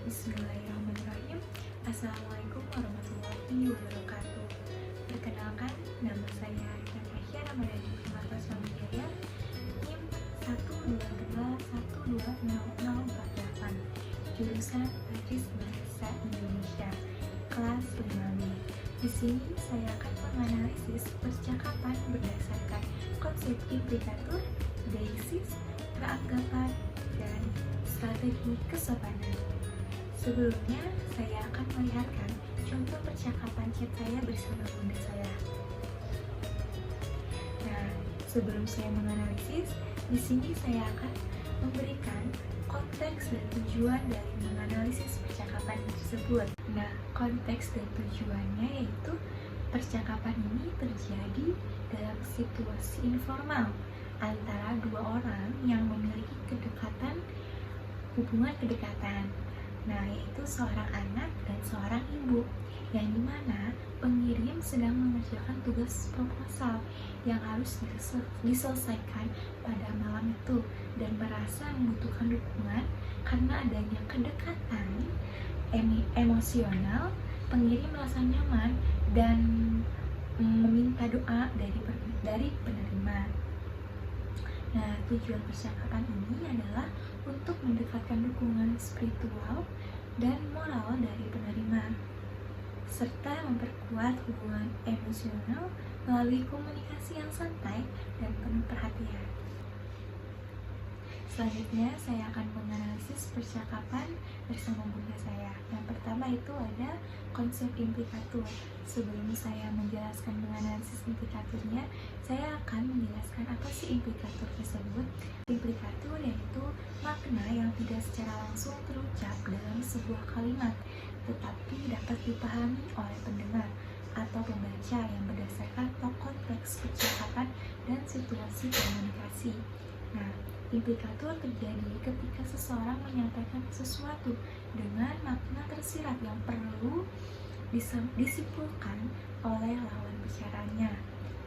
Bismillahirrahmanirrahim. Assalamualaikum warahmatullahi wabarakatuh. Perkenalkan, nama saya Natasha Ramadhani Marta Swamijaya, NIM 122120048, jurusan Hadis Bahasa Indonesia, kelas 5B. Di sini saya akan menganalisis percakapan berdasarkan konsep implikatur, deiksis, keanggapan, dan strategi kesopanan. Sebelumnya, saya akan melihatkan contoh percakapan chat saya bersama bunda saya. Nah, sebelum saya menganalisis, di sini saya akan memberikan konteks dan tujuan dari menganalisis percakapan tersebut. Nah, konteks dan tujuannya yaitu percakapan ini terjadi dalam situasi informal antara dua orang yang memiliki hubungan kedekatan. Nah, yaitu seorang anak dan seorang ibu, yang dimana pengirim sedang mengerjakan tugas proposal yang harus diselesaikan pada malam itu dan merasa membutuhkan dukungan karena adanya kedekatan emosional. Pengirim merasa nyaman dan meminta doa dari penerima. Nah, tujuan percakapan ini adalah untuk mendapatkan dukungan spiritual dan moral dari penerima, serta memperkuat hubungan emosional melalui komunikasi yang santai dan penuh perhatian. Selanjutnya, saya akan menganalisis percakapan bersama bunda saya. Yang pertama itu ada konsep implikatur. Sebelum saya menjelaskan menganalisis implikaturnya, saya akan menjelaskan apa sih implikatur tersebut. Implikatur yaitu makna yang tidak secara langsung terucap dalam sebuah kalimat, tetapi dapat dipahami oleh pendengar atau pembaca yang berdasarkan konteks percakapan dan situasi komunikasi. Nah, implikatur terjadi ketika seseorang menyampaikan sesuatu dengan makna tersirat yang perlu disimpulkan oleh lawan bicaranya.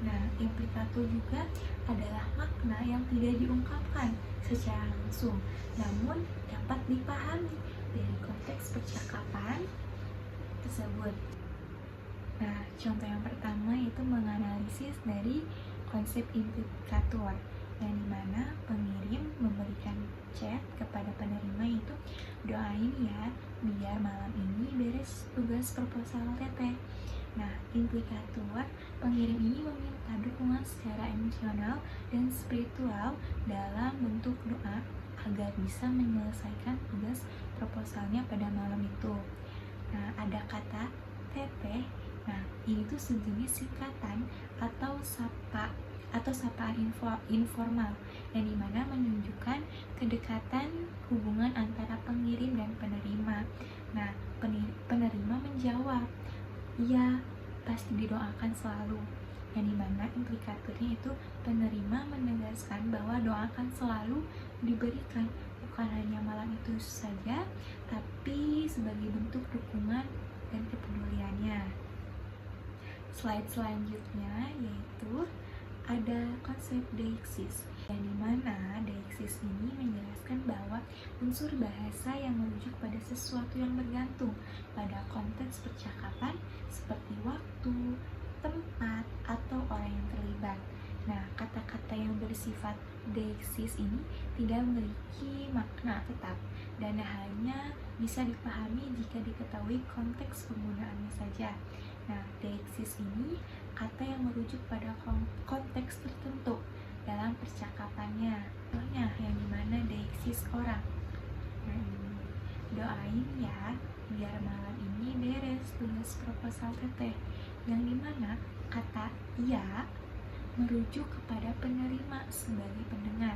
Nah, implikatur juga adalah makna yang tidak diungkapkan secara langsung, namun dapat dipahami dari konteks percakapan tersebut. Nah, contoh yang pertama yaitu menganalisis dari konsep implikatur, yang dimana pengirim memberikan chat kepada penerima itu, doain ya biar malam ini beres tugas proposal teteh. Nah, implikatur pengirim ini meminta dukungan secara emosional dan spiritual dalam bentuk doa agar bisa menyelesaikan tugas proposalnya pada malam itu. Nah, ada kata teteh. Nah, ini tuh sejenis singkatan atau sapaan informal yang dimana menunjukkan kedekatan hubungan antara pengirim dan penerima. Nah, penerima menjawab, iya, pasti didoakan selalu. Yang dimana implikaturnya itu penerima menegaskan bahwa doa akan selalu diberikan, bukan hanya malam itu saja, tapi sebagai bentuk dukungan dan kepeduliannya. Slide selanjutnya yaitu ada konsep deiksis, yang dimana deiksis ini menjelaskan bahwa unsur bahasa yang merujuk pada sesuatu yang bergantung pada konteks percakapan seperti waktu, tempat, atau orang yang terlibat. Nah, kata-kata yang bersifat deiksis ini tidak memiliki makna tetap dan hanya bisa dipahami jika diketahui konteks penggunaannya saja. Nah, deiksis ini kata yang merujuk pada konteks tertentu dalam percakapannya. Contohnya yang dimana deiksis orang. Nah, doain ya biar malam ini beres tugas proposal teteh. Yang dimana kata iya merujuk kepada penerima sebagai pendengar.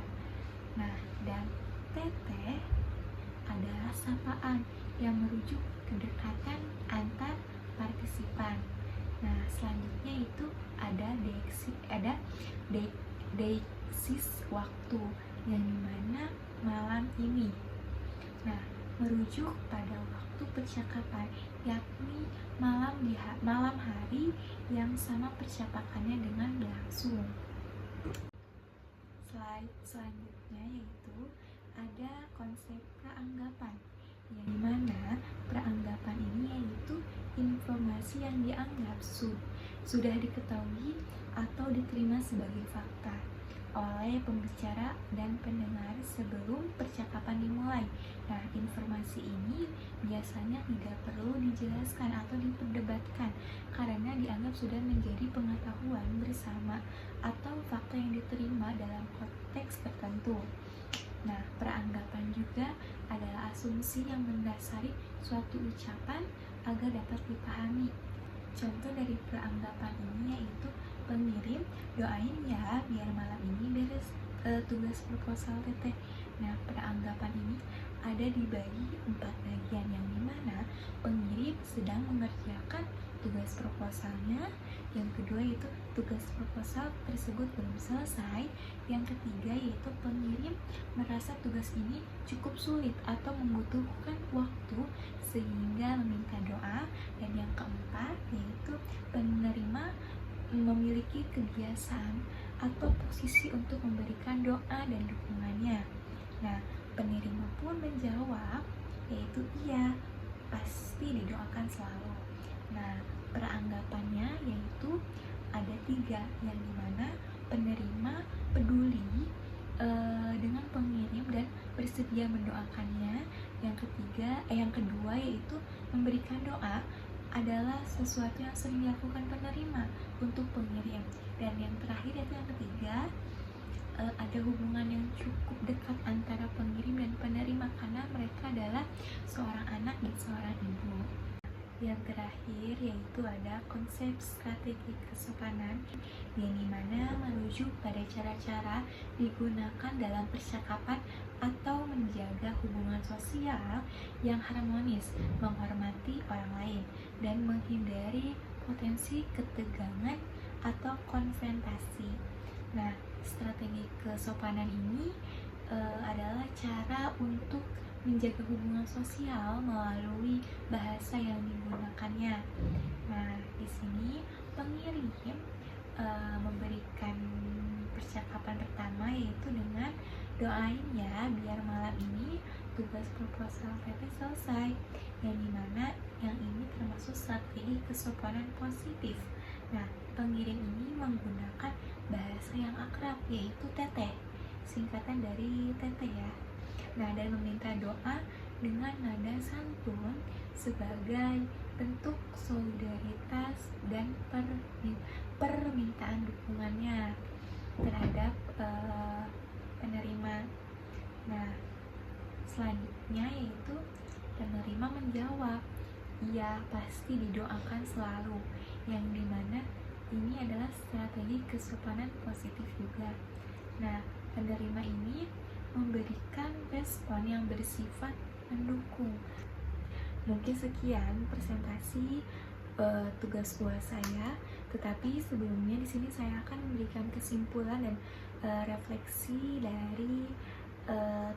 Nah, dan teteh adalah sapaan yang merujuk kedekatan antar partisipan. Nah, selanjutnya itu ada deiksis waktu, yang dimana malam ini. Nah, merujuk pada waktu percakapan, yakni malam hari yang sama percakapannya dengan berlangsung. Slide selanjutnya yaitu ada konsep keanggapan, yang dimana dianggap sudah diketahui atau diterima sebagai fakta oleh pembicara dan pendengar sebelum percakapan dimulai. Nah, informasi ini biasanya tidak perlu dijelaskan atau diperdebatkan karena dianggap sudah menjadi pengetahuan bersama atau fakta yang diterima dalam konteks tertentu. Nah, peranggapan juga adalah asumsi yang mendasari suatu ucapan agar dapat dipahami. Contoh dari peranggapan ini yaitu pengirim, doain ya biar malam ini beres tugas proposal teteh. Nah, peranggapan ini ada dibagi 4 bagian, yang dimana pengirim sedang mengerjakan tugas proposalnya, yang kedua yaitu tugas proposal tersebut belum selesai, yang ketiga yaitu pengirim merasa tugas ini cukup sulit atau membutuhkan waktu sehingga meminta doa, dan yang keempat yaitu penerima memiliki kebiasaan atau posisi untuk memberikan doa dan dukungannya. Nah, penerima pun menjawab yaitu iya, pasti didoakan selalu. Nah, peranggapannya yaitu ada 3, yang dimana penerima peduli dengan pengirim dan bersedia mendoakannya. Yang kedua yaitu memberikan doa adalah sesuatu yang sering dilakukan penerima untuk pengirim, dan yang terakhir yaitu yang ketiga ada hubungan yang cukup dekat antara pengirim dan penerima karena mereka adalah seorang anak dan seorang ibu. Yang terakhir yaitu ada konsep strategi kesopanan, yang dimana merujuk pada cara-cara digunakan dalam percakapan atau menjaga hubungan sosial yang harmonis, menghormati orang lain, dan menghindari potensi ketegangan atau konfrontasi. Nah, strategi kesopanan ini adalah cara untuk menjaga hubungan sosial melalui bahasa yang digunakannya. Nah, di sini pengirim memberikan percakapan pertama yaitu dengan doain ya biar malam ini tugas proposal PP selesai, yang dimana yang ini termasuk strategi kesopanan positif. Nah, pengirim ini menggunakan bahasa yang akrab yaitu teteh, singkatan dari teteh ya. Nah, dan meminta doa dengan nada santun sebagai bentuk solidaritas dan permintaan dukungannya terhadap penerima. Nah, selanjutnya yaitu penerima menjawab iya, pasti didoakan selalu, yang dimana ini adalah strategi kesopanan positif juga. Nah, penerima ini memberikan respon yang bersifat mendukung. Mungkin sekian presentasi tugas UAS saya, tetapi sebelumnya di sini saya akan memberikan kesimpulan dan refleksi dari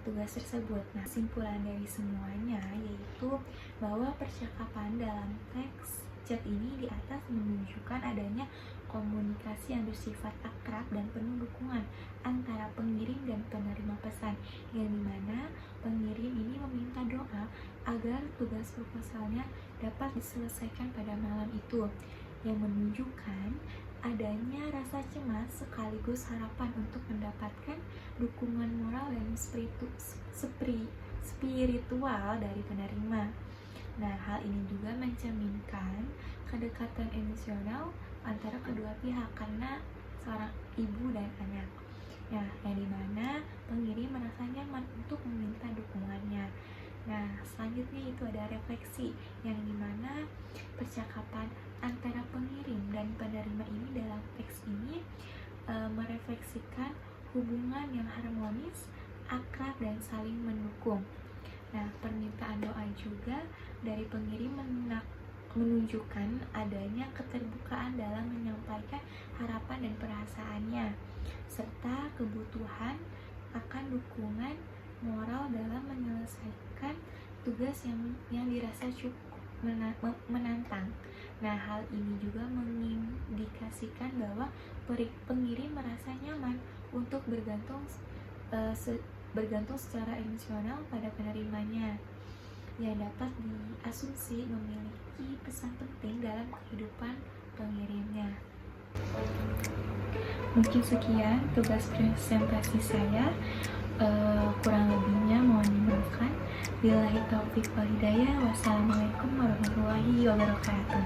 tugas tersebut. Nah, kesimpulan dari semuanya yaitu bahwa percakapan dalam teks chat ini di atas menunjukkan adanya komunikasi yang bersifat akrab dan penuh dukungan antara pengirim dan penerima pesan, yang dimana pengirim ini meminta doa agar tugas proposalnya dapat diselesaikan pada malam itu, yang menunjukkan adanya rasa cemas sekaligus harapan untuk mendapatkan dukungan moral dan spiritual dari penerima. Nah, hal ini juga mencerminkan kedekatan emosional antara kedua pihak karena seorang ibu dan anak. Nah, yang dimana pengirim merasa nyaman untuk meminta dukungannya. Nah, selanjutnya itu ada refleksi, yang dimana percakapan antara pengirim dan penerima ini dalam teks ini merefleksikan hubungan yang harmonis, akrab, dan saling mendukung. Nah, permintaan doa juga dari pengirim menunjukkan adanya keterbukaan dalam menyampaikan harapan dan perasaannya, serta kebutuhan akan dukungan moral dalam menyelesaikan tugas yang dirasa cukup menantang. Nah, hal ini juga mengindikasikan bahwa pengirim merasa nyaman untuk bergantung secara emosional pada penerimanya. yang dapat diasumsi memiliki pesan penting dalam kehidupan pengirimnya. Mungkin sekian tugas presentasi saya. Kurang lebihnya mohon dimaafkan. Billahi taufiq wal hidayah. Wassalamualaikum warahmatullahi wabarakatuh.